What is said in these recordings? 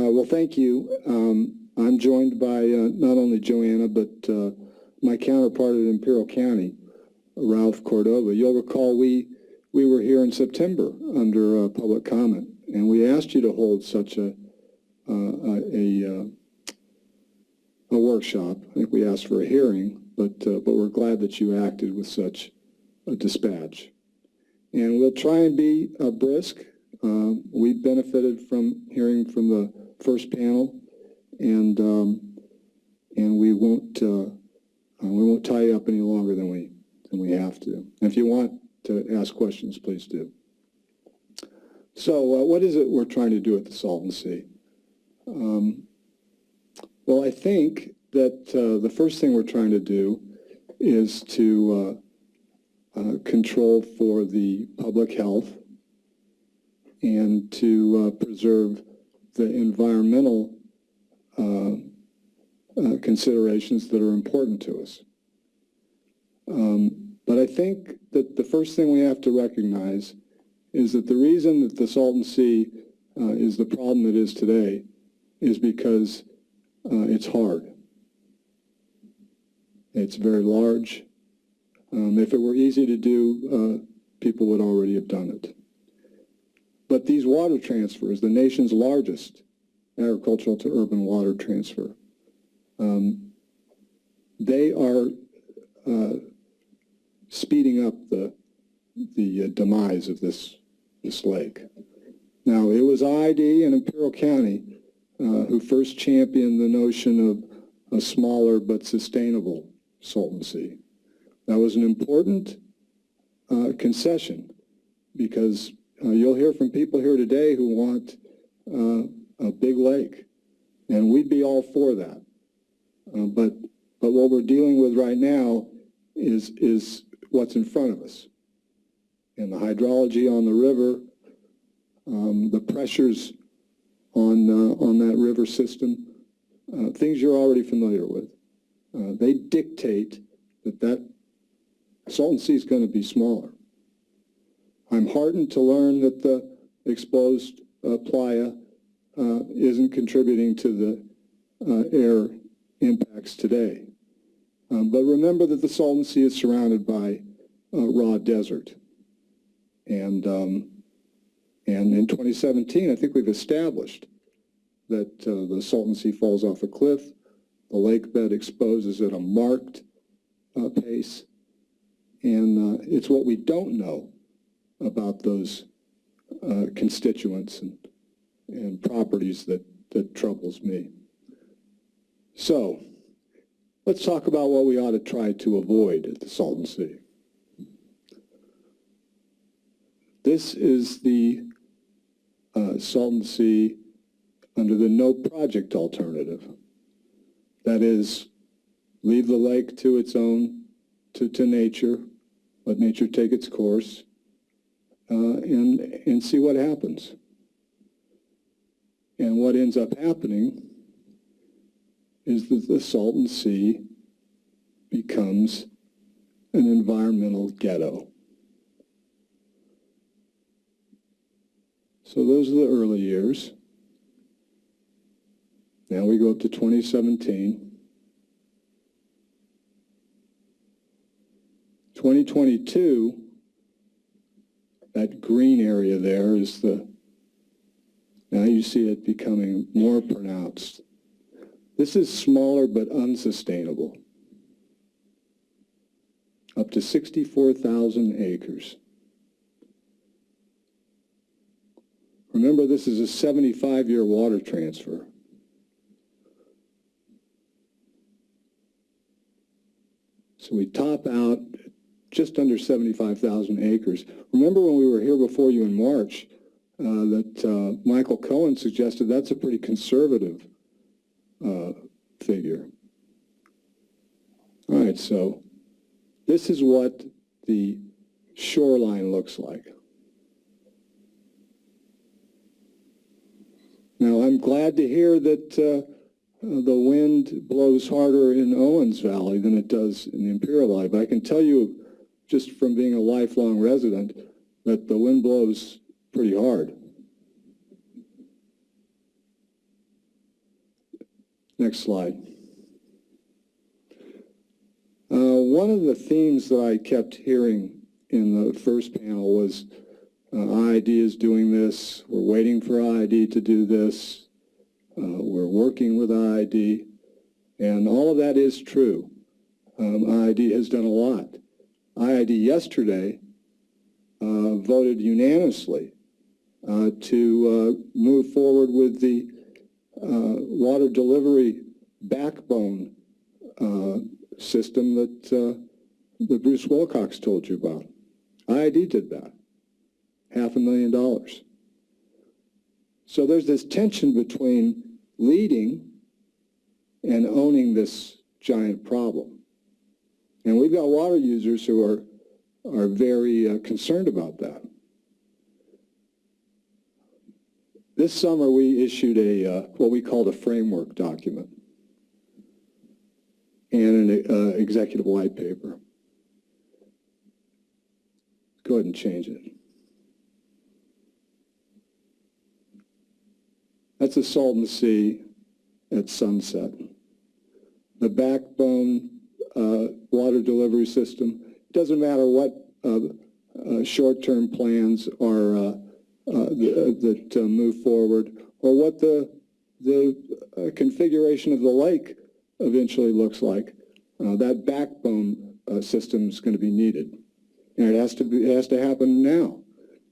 Well, thank you. I'm joined by not only Joanna, but my counterpart at Imperial County, Ralph Cordova. You'll recall we were here in September under public comment, and we asked you to hold such a workshop. I think we asked for a hearing, but we're glad that you acted with such a dispatch. And we'll try and be brisk. We benefited from hearing from the first panel, and we won't tie you up any longer than we have to. And if you want to ask questions, please do. So what is it we're trying to do at the Salton Sea? Well, I think that the first thing we're trying to do is to control for the public health and to preserve the environmental considerations that are important to us. But I think that the first thing we have to recognize is that the reason that the Salton Sea is the problem it is today is because it's hard. It's very large. If it were easy to do, people would already have done it. But these water transfers, the nation's largest agricultural to urban water transfer, they are speeding up the demise of this lake. Now, it was IID and Imperial County who first championed the notion of a smaller but sustainable Salton Sea. That was an important concession because you'll hear from people here today who want a big lake, and we'd be all for that. But what we're dealing with right now is what's in front of us. And the hydrology on the river, the pressures on that river system, things you're already familiar with. They dictate that Salton Sea is going to be smaller. I'm heartened to learn that the exposed playa isn't contributing to the air impacts today. But remember that the Salton Sea is surrounded by raw desert. And in 2017, I think we've established that the Salton Sea falls off a cliff. The lake bed exposes at a marked pace. And it's what we don't know about those constituents and properties that troubles me. So let's talk about what we ought to try to avoid at the Salton Sea. This is the Salton Sea under the no project alternative. That is, leave the lake to its own, to nature, let nature take its course, and see what happens. And what ends up happening is that the Salton Sea becomes an environmental ghetto. So those are the early years. Now we go up to 2017. 2022, that green area there is now you see it becoming more pronounced. This is smaller but unsustainable. Up to 64,000 acres. Remember, this is a 75-year water transfer. So we top out just under 75,000 acres. Remember when we were here before you in March that Michael Cohen suggested that's a pretty conservative figure. All right, so this is what the shoreline looks like. Now, I'm glad to hear that the wind blows harder in Owens Valley than it does in the Imperial Valley, but I can tell you, just from being a lifelong resident, that the wind blows pretty hard. Next slide. One of the themes that I kept hearing in the first panel was IID is doing this, we're waiting for IID to do this, we're working with IID, and all of that is true. IID has done a lot. IID yesterday voted unanimously to move forward with the water delivery backbone system that Bruce Wilcox told you about. IID did that, $500,000. So there's this tension between leading and owning this giant problem. And we've got water users who are very concerned about that. This summer we issued what we called a framework document and an executive white paper. Go ahead and change it. That's the Salton Sea at sunset. The backbone water delivery system. It doesn't matter what short-term plans are that move forward, or what the configuration of the lake eventually looks like. That backbone system is going to be needed, and it has to happen now.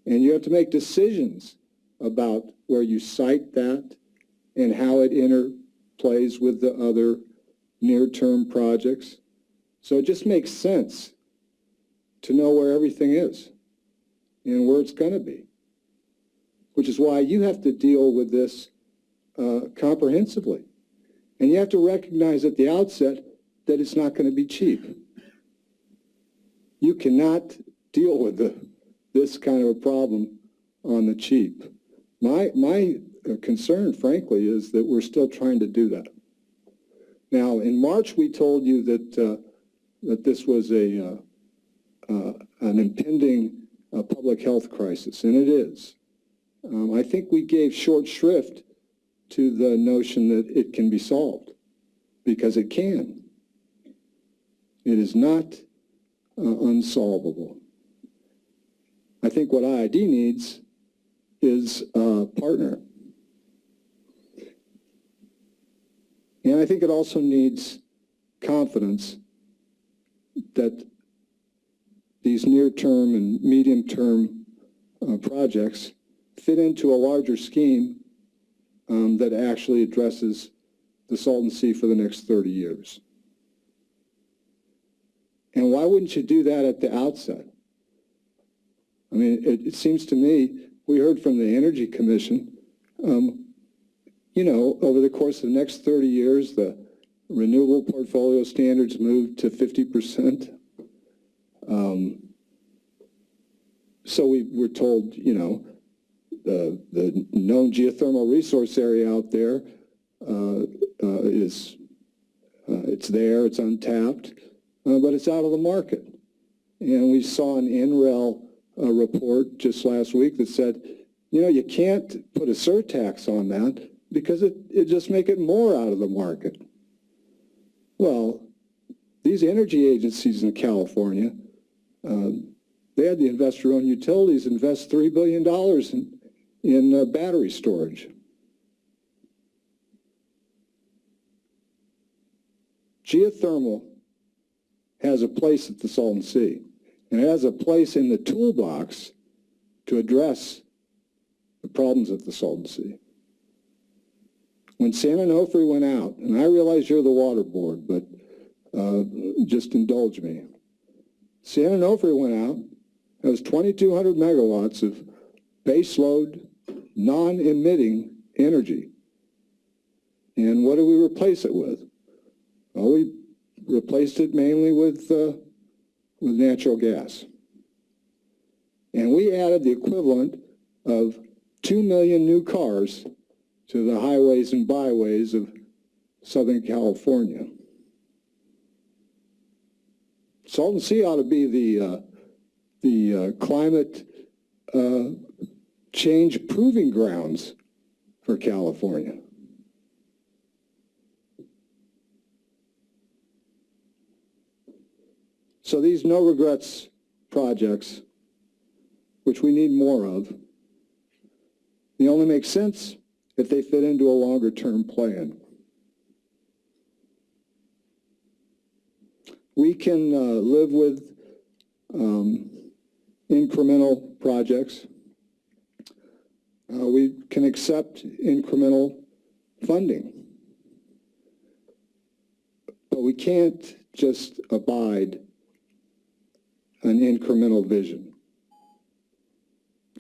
And you have to make decisions about where you site that and how it interplays with the other near-term projects. So it just makes sense to know where everything is and where it's going to be, which is why you have to deal with this comprehensively. And you have to recognize at the outset that it's not going to be cheap. You cannot deal with this kind of a problem on the cheap. My concern, frankly, is that we're still trying to do that. Now, in March, we told you that that this was an impending public health crisis, and it is. I think we gave short shrift to the notion that it can be solved, because it can. It is not unsolvable. I think what IID needs is a partner. And I think it also needs confidence that these near-term and medium-term projects fit into a larger scheme that actually addresses the Salton Sea for the next 30 years. And why wouldn't you do that at the outset? I mean, it seems to me, we heard from the Energy Commission, you know, over the course of the next 30 years, the renewable portfolio standards moved to 50%. So we were told, you know, the known geothermal resource area out there it's there, it's untapped, but it's out of the market. And we saw an NREL report just last week that said, you know, you can't put a surtax on that because it just make it more out of the market. Well, these energy agencies in California, they had the investor-owned utilities invest $3 billion in battery storage. Geothermal has a place at the Salton Sea, and it has a place in the toolbox to address the problems at the Salton Sea. When San Onofre went out, and I realize you're the water board, but just indulge me. San Onofre went out. That was 2,200 megawatts of baseload, non-emitting energy. And what did we replace it with? Well, we replaced it mainly with natural gas. And we added the equivalent of 2 million new cars to the highways and byways of Southern California. Salton Sea ought to be the climate change proving grounds for California. So these no regrets projects, which we need more of, they only make sense if they fit into a longer term plan. We can live with incremental projects. We can accept incremental funding. But we can't just abide an incremental vision.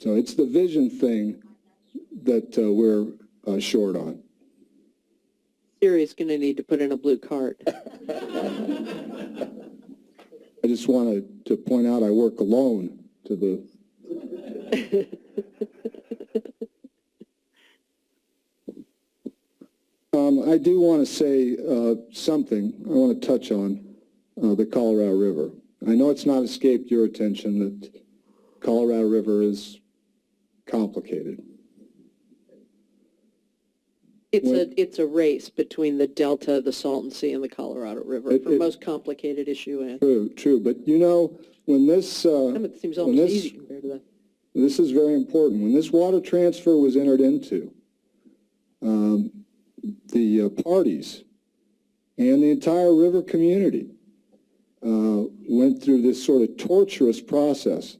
So it's the vision thing that we're short on. Siri's going to need to put in a blue card. I just wanted to point out I work alone to the... I do want to say something. I want to touch on the Colorado River. I know it's not escaped your attention that Colorado River is complicated. It's a race between the Delta, the Salton Sea, and the Colorado River for most complicated issue. True. But you know, when this... it seems almost easy compared to that. This is very important. When this water transfer was entered into, the parties and the entire river community went through this sort of torturous process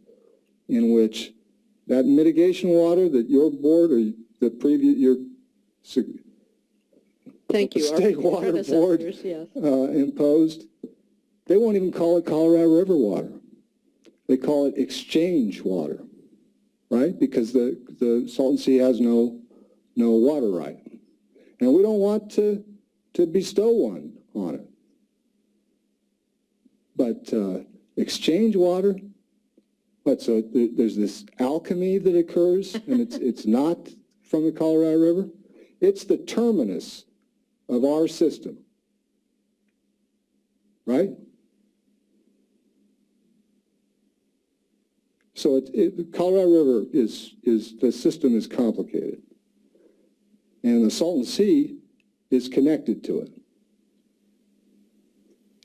in which that mitigation water that your board or the previous, your Thank you. state water board yes. Imposed, they won't even call it Colorado River water. They call it exchange water, right? Because the Salton Sea has no water right. And we don't want to bestow one on it. But exchange water, so there's this alchemy that occurs, and it's not from the Colorado River. It's the terminus of our system, right? So the Colorado River the system is complicated. And the Salton Sea is connected to it.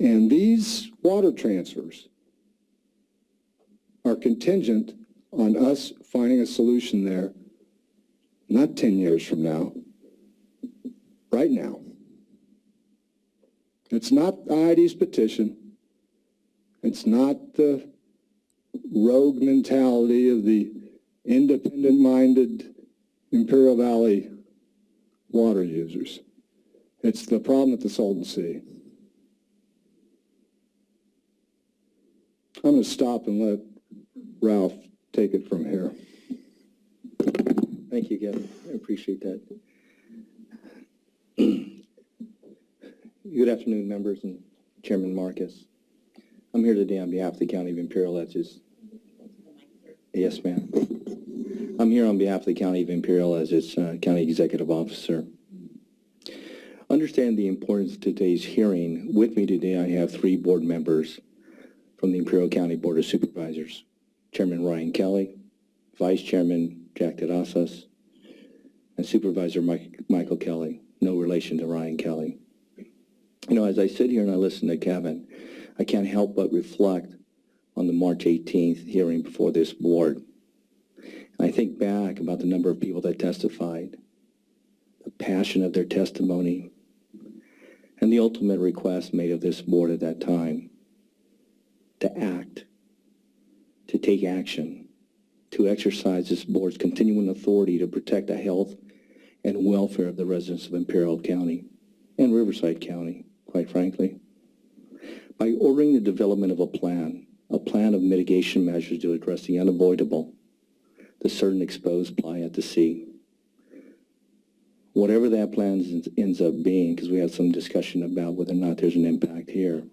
And these water transfers are contingent on us finding a solution there, not 10 years from now, right now. It's not IID's petition. It's not the rogue mentality of the independent-minded Imperial Valley water users. It's the problem at the Salton Sea. I'm going to stop and let Ralph take it from here. Thank you, Kevin. I appreciate that. Good afternoon, members and Chairman Marcus. I'm here today on behalf of the County of Imperial. That's just... Yes, ma'am. I'm here on behalf of the County of Imperial as its County Executive Officer. Understand the importance of today's hearing. With me today, I have 3 board members from the Imperial County Board of Supervisors. Chairman Ryan Kelly, Vice Chairman Jack Terrazas, and Supervisor Michael Kelly, no relation to Ryan Kelly. You know, as I sit here and I listen to Kevin, I can't help but reflect on the March 18th hearing before this board. And I think back about the number of people that testified, the passion of their testimony, and the ultimate request made of this board at that time to act, to take action, to exercise this board's continuing authority to protect the health and welfare of the residents of Imperial County and Riverside County, quite frankly, by ordering the development of a plan of mitigation measures to address the unavoidable, the certain exposed ply at the sea. Whatever that plan ends up being, because we had some discussion about whether or not there's an impact here,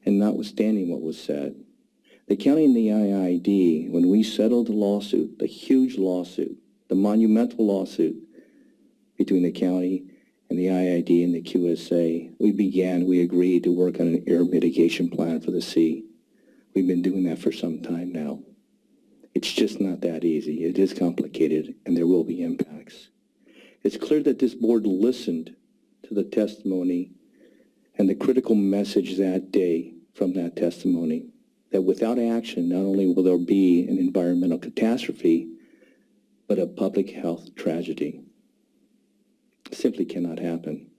and notwithstanding what was said, the county and the IID, when we settled the lawsuit, the huge lawsuit, the monumental lawsuit between the county and the IID and the QSA, we agreed to work on an air mitigation plan for the sea. We've been doing that for some time now. It's just not that easy. It is complicated, and there will be impacts. It's clear that this board listened to the testimony and the critical message that day from that testimony. that without action, not only will there be an environmental catastrophe, but a public health tragedy. Simply cannot happen.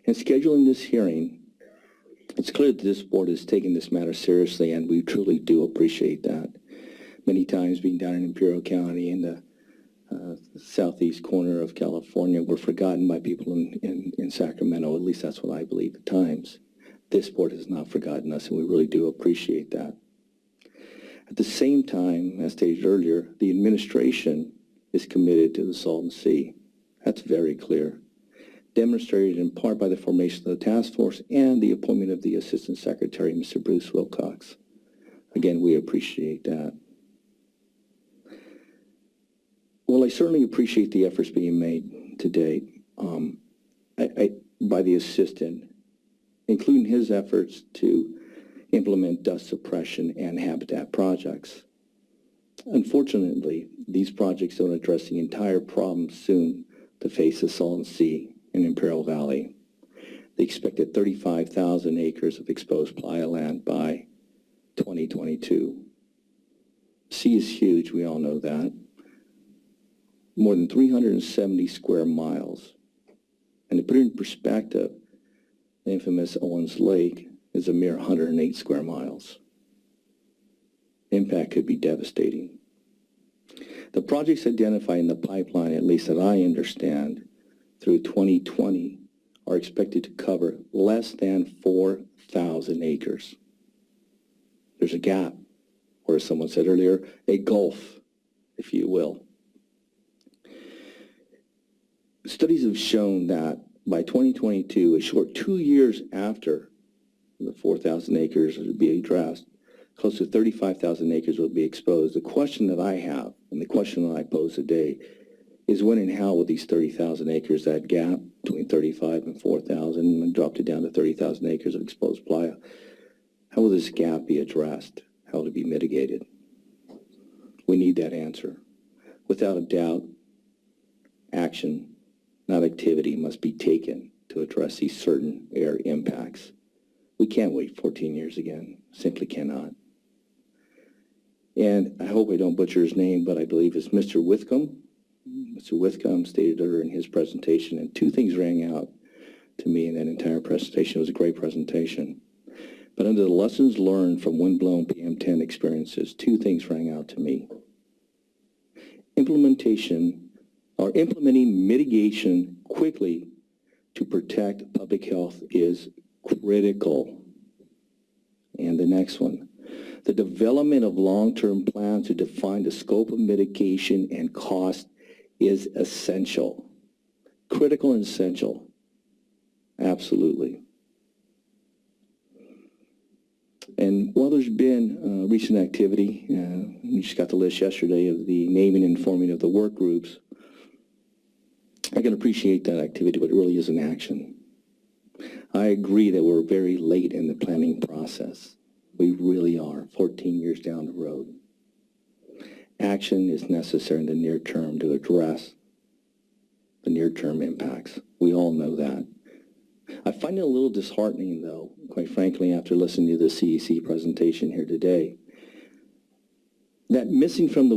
In scheduling this hearing, it's clear that this board is taking this matter seriously, and we truly do appreciate that. Many times being down in Imperial County in the southeast corner of California, we're forgotten by people in Sacramento. At least that's what I believe at times. This board has not forgotten us, and we really do appreciate that. At the same time, as stated earlier, the administration is committed to the Salton Sea. That's very clear, demonstrated in part by the formation of the task force and the appointment of the Assistant Secretary, Mr. Bruce Wilcox. Again, we appreciate that. Well, I certainly appreciate the efforts being made to date by the assistant, including his efforts to implement dust suppression and habitat projects. Unfortunately, these projects don't address the entire problem soon to face the Salton Sea and Imperial Valley. They expected 35,000 acres of exposed playa land by 2022. Sea is huge, we all know that. More than 370 square miles. And to put it in perspective, the infamous Owens Lake is a mere 108 square miles. The impact could be devastating. The projects identified in the pipeline, at least that I understand, through 2020 are expected to cover less than 4,000 acres. There's a gap, or as someone said earlier, a gulf, if you will. Studies have shown that by 2022, a short 2 years after the 4,000 acres would be addressed, close to 35,000 acres will be exposed. The question that I have, and the question that I pose today, is when and how will these 30,000 acres, that gap between 35 and 4,000, and dropped it down to 30,000 acres of exposed playa, how will this gap be addressed? How will it be mitigated? We need that answer. Without a doubt, action, not activity, must be taken to address these certain air impacts. We can't wait 14 years again. Simply cannot. And I hope I don't butcher his name, but I believe it's Mr. Whitcomb. Mr. Whitcomb stated earlier in his presentation, and two things rang out to me in that entire presentation. It was a great presentation. But under the lessons learned from windblown PM10 experiences, two things rang out to me. Implementing mitigation quickly to protect public health is critical. And the next one, the development of long-term plans to define the scope of mitigation and cost is essential. Critical and essential. Absolutely. And while there's been recent activity, we just got the list yesterday of the naming and forming of the work groups, I can appreciate that activity, but it really isn't action. I agree that we're very late in the planning process. We really are, 14 years down the road. Action is necessary in the near term to address the near-term impacts. We all know that. I find it a little disheartening, though, quite frankly, after listening to the CEC presentation here today, that missing from the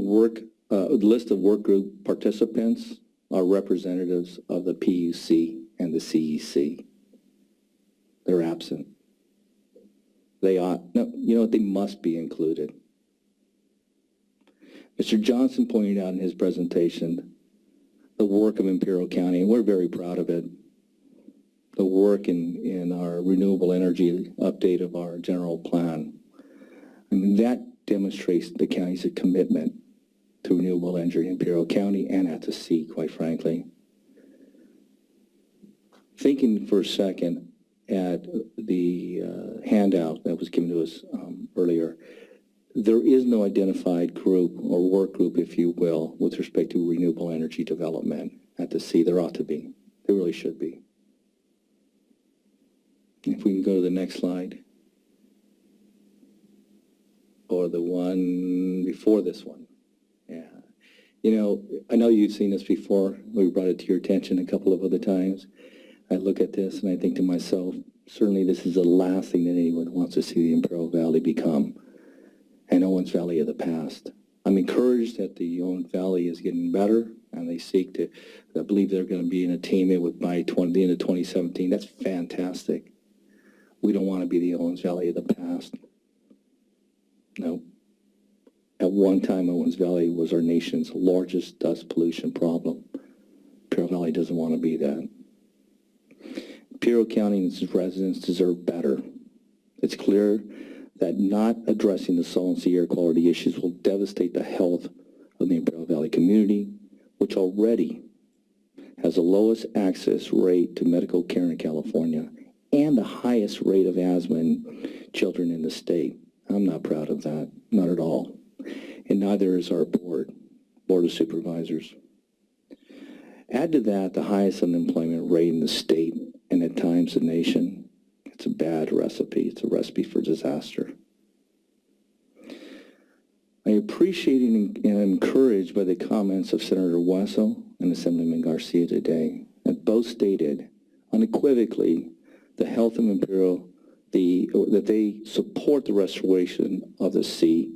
list of work group participants are representatives of the PUC and the CEC. They're absent. They ought, no, you know what, they must be included. Mr. Johnson pointed out in his presentation the work of Imperial County, and we're very proud of it. The work in our renewable energy update of our general plan. I mean, that demonstrates the county's commitment to renewable energy in Imperial County and at the sea, quite frankly. Thinking for a second at the handout that was given to us earlier, there is no identified group or work group, if you will, with respect to renewable energy development at the sea. There ought to be. There really should be. If we can go to the next slide. Or the one before this one. Yeah. You know, I know you've seen this before. We brought it to your attention a couple of other times. I look at this and I think to myself, certainly this is the last thing that anyone wants to see the Imperial Valley become, an Owens Valley of the past. I'm encouraged that the Owens Valley is getting better, and they seek to, I believe they're going to be in attainment by the end of 2017. That's fantastic. We don't want to be the Owens Valley of the past. No. At one time, Owens Valley was our nation's largest dust pollution problem. Imperial Valley doesn't want to be that. Imperial County and its residents deserve better. It's clear that not addressing the Salton Sea air quality issues will devastate the health of the Imperial Valley community, which already has the lowest access rate to medical care in California and the highest rate of asthma in children in the state. I'm not proud of that, not at all. And neither is our board of supervisors. Add to that the highest unemployment rate in the state and at times the nation. It's a bad recipe. It's a recipe for disaster. I appreciate and am encouraged by the comments of Senator Wessel and Assemblyman Garcia today, that both stated unequivocally the health of Imperial, that they support the restoration of the sea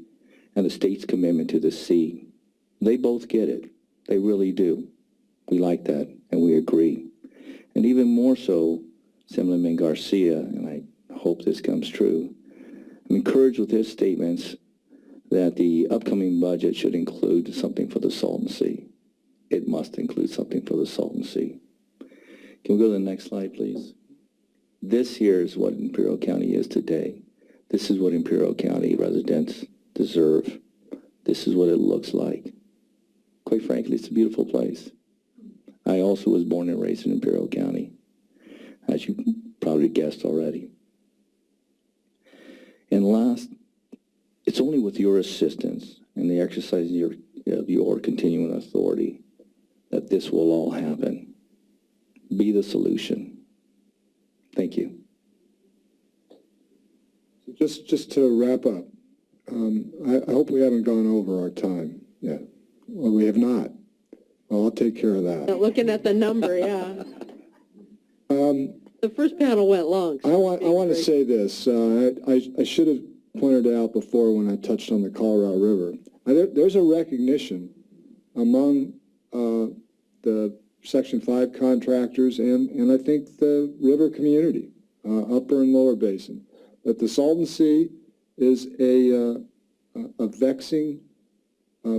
and the state's commitment to the sea. They both get it. They really do. We like that, and we agree. And even more so, Assemblyman Garcia, and I hope this comes true, I'm encouraged with his statements that the upcoming budget should include something for the Salton Sea. It must include something for the Salton Sea. Can we go to the next slide, please? This here is what Imperial County is today. This is what Imperial County residents deserve. This is what it looks like. Quite frankly, it's a beautiful place. I also was born and raised in Imperial County, as you probably guessed already. And last, it's only with your assistance and the exercise of your continuing authority that this will all happen. Be the solution. Thank you. Just to wrap up, I hope we haven't gone over our time yet. Well, we have not. Well, I'll take care of that. Looking at the number, yeah. The first panel went long. I want to say this. I should have pointed it out before when I touched on the Colorado River. There's a recognition among the Section 5 contractors and I think the river community, upper and lower basin, that the Salton Sea is a vexing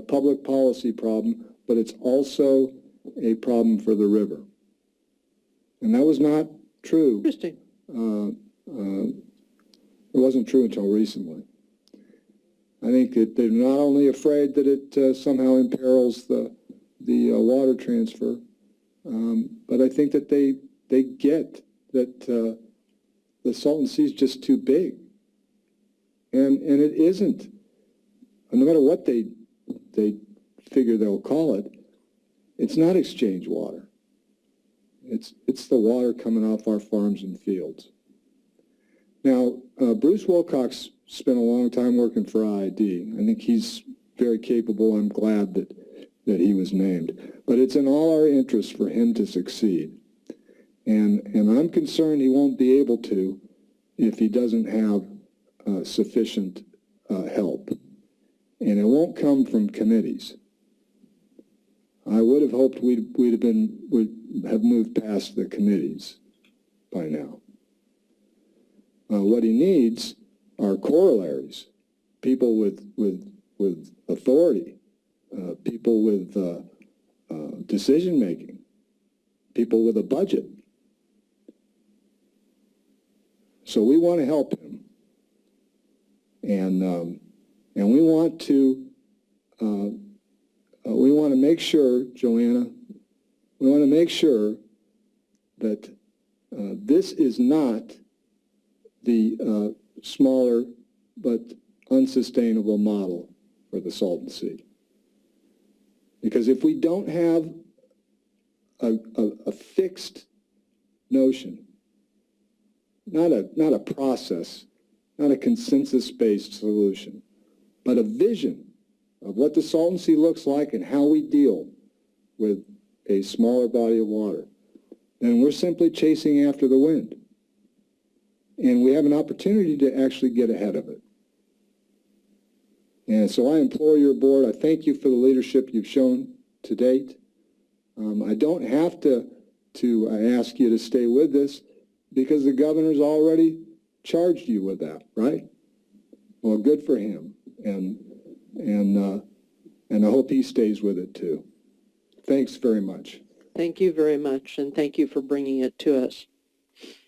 public policy problem, but it's also a problem for the river. And that was not true. Interesting. It wasn't true until recently. I think that they're not only afraid that it somehow imperils the water transfer, but I think that they get that the Salton Sea is just too big. And it isn't. No matter what they figure they'll call it, it's not exchange water. It's the water coming off our farms and fields. Now, Bruce Wilcox spent a long time working for IID. I think he's very capable. I'm glad that he was named. But it's in all our interests for him to succeed. And I'm concerned he won't be able to if he doesn't have sufficient help. And it won't come from committees. I would have hoped we'd have moved past the committees by now. What he needs are corollaries, people with authority, people with decision making, people with a budget. So we want to help him, and we want to make sure, Joanna, we want to make sure that this is not the smaller but unsustainable model for the Salton Sea. Because if we don't have a fixed notion, not a process, not a consensus-based solution, but a vision of what the Salton Sea looks like and how we deal with a smaller body of water, then we're simply chasing after the wind. And we have an opportunity to actually get ahead of it. And so I implore your board, I thank you for the leadership you've shown to date. I don't have to ask you to stay with this because the governor's already charged you with that, right? Well, good for him. And I hope he stays with it too. Thanks very much. Thank you very much, and thank you for bringing it to us.